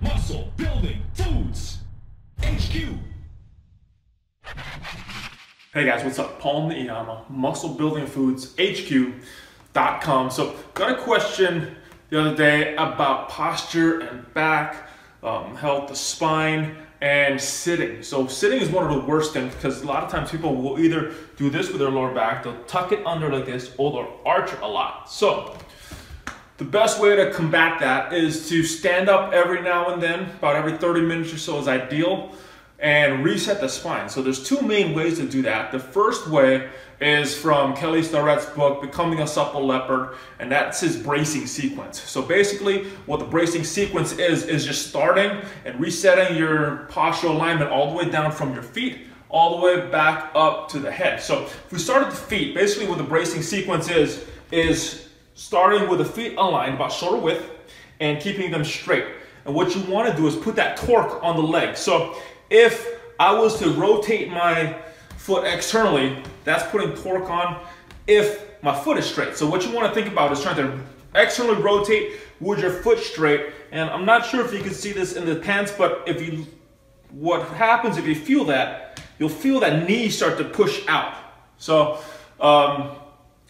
Muscle Building Foods HQ. Hey guys, what's up? Paul Niyama, Muscle Building Foods HQ.com. So, got a question the other day about posture and back, health, the spine, and sitting. So, sitting is one of the worst things because a lot of times people will either do this with their lower back, they'll tuck it under like this, or they'll arch it a lot. So, the best way to combat that is to stand up every now and then, about every 30 minutes or so is ideal, and reset the spine. So there's two main ways to do that. The first way is from Kelly Starrett's book, Becoming a Supple Leopard, and that's his bracing sequence. So basically what the bracing sequence is just starting and resetting your postural alignment all the way down from your feet all the way back up to the head. So if we start at the feet, basically what the bracing sequence is starting with the feet aligned about shoulder width and keeping them straight. And what you want to do is put that torque on the leg. So if I was to rotate my foot externally, that's putting torque on if my foot is straight. So what you want to think about is trying to externally rotate with your foot straight. And I'm not sure if you can see this in the pants, but what happens if you feel that, you'll feel that knee start to push out. So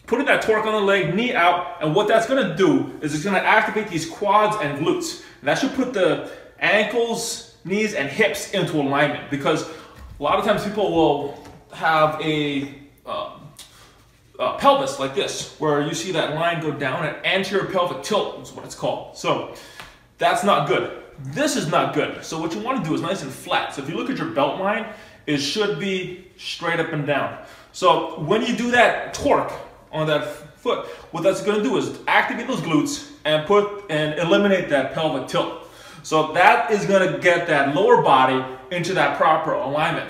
putting that torque on the leg, knee out, and what that's gonna do is it's gonna activate these quads and glutes. And that should put the ankles, knees, and hips into alignment, because a lot of times people will have a pelvis like this, where you see that line go down, an anterior pelvic tilt is what it's called. So that's not good. This is not good. So what you wanna do is nice and flat. So if you look at your belt line, it should be straight up and down. So when you do that torque on that foot, what that's going to do is activate those glutes and eliminate that pelvic tilt. So that is going to get that lower body into that proper alignment.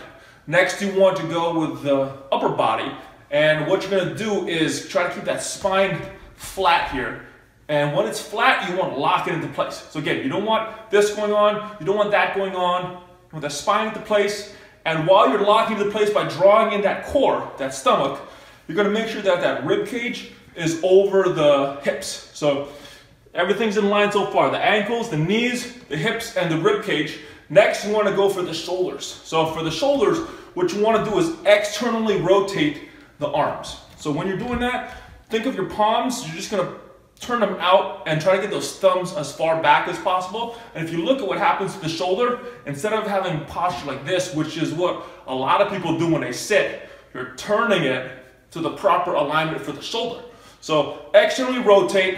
Next, you want to go with the upper body, and what you're going to do is try to keep that spine flat here. And when it's flat, you want to lock it into place. So again, you don't want this going on, you don't want that going on. You want the spine into place, and while you're locking it into place by drawing in that core, that stomach, you're going to make sure that that rib cage is over the hips. So everything's in line so far. The ankles, the knees, the hips, and the rib cage. Next, you want to go for the shoulders. So for the shoulders, what you want to do is externally rotate the arms. So when you're doing that, think of your palms. You're just going to turn them out and try to get those thumbs as far back as possible. And if you look at what happens to the shoulder, instead of having posture like this, which is what a lot of people do when they sit, you're turning it to the proper alignment for the shoulder. So externally rotate,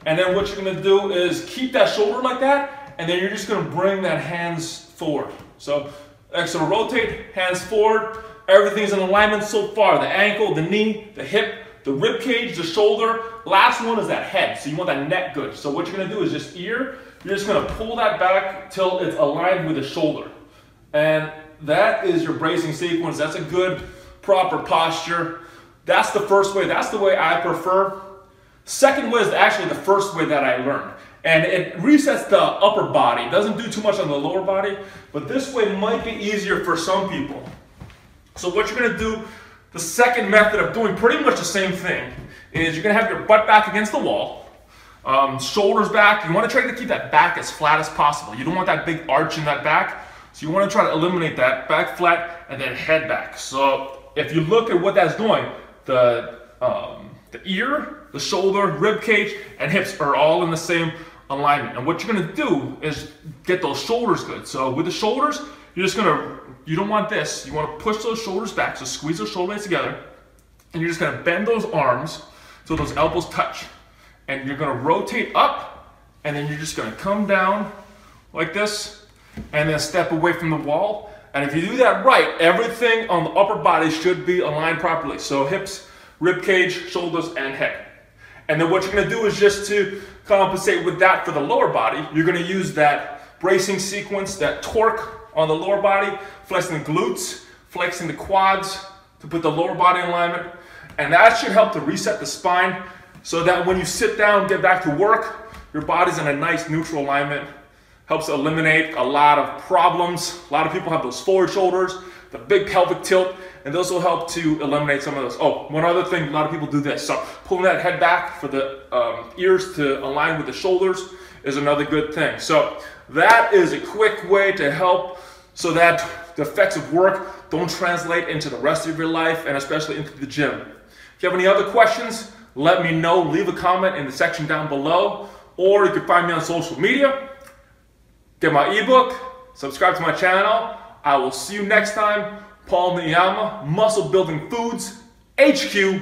and then what you're gonna do is keep that shoulder like that, and then you're just gonna bring that hands forward. So external rotate, hands forward, everything's in alignment so far. The ankle, the knee, the hip, the rib cage, the shoulder. Last one is that head, so you want that neck good. So what you're gonna do is just you're just gonna pull that back till it's aligned with the shoulder. And that is your bracing sequence. That's a good, proper posture. That's the first way. That's the way I prefer. Second way is actually the first way that I learned. And it resets the upper body. It doesn't do too much on the lower body, but this way might be easier for some people. So what you're gonna do, the second method of doing pretty much the same thing, is you're gonna have your butt back against the wall, shoulders back. You wanna try to keep that back as flat as possible. You don't want that big arch in that back, so you wanna try to eliminate that, back flat, and then head back. So if you look at what that's doing, the ear, the shoulder, rib cage, and hips are all in the same alignment. And what you're gonna do is get those shoulders good. So with the shoulders, you're just gonna, you don't want this, you wanna push those shoulders back, so squeeze those shoulder blades together, and you're just gonna bend those arms so those elbows touch. And you're gonna rotate up, and then you're just gonna come down like this, and then step away from the wall. And if you do that right, everything on the upper body should be aligned properly. So hips, rib cage, shoulders, and head. And then what you're gonna do is just to compensate with that for the lower body, you're gonna use that bracing sequence, that torque on the lower body, flexing the glutes, flexing the quads to put the lower body in alignment. And that should help to reset the spine so that when you sit down, get back to work, your body's in a nice neutral alignment. Helps eliminate a lot of problems. A lot of people have those forward shoulders, the big pelvic tilt, and those will help to eliminate some of those. Oh, one other thing, a lot of people do this. So pulling that head back for the ears to align with the shoulders is another good thing. So that is a quick way to help so that the effects of work don't translate into the rest of your life and especially into the gym. If you have any other questions, let me know. Leave a comment in the section down below, or you can find me on social media. Get my ebook, subscribe to my channel. I will see you next time. Paul Niyama, Muscle Building Foods, HQ.com.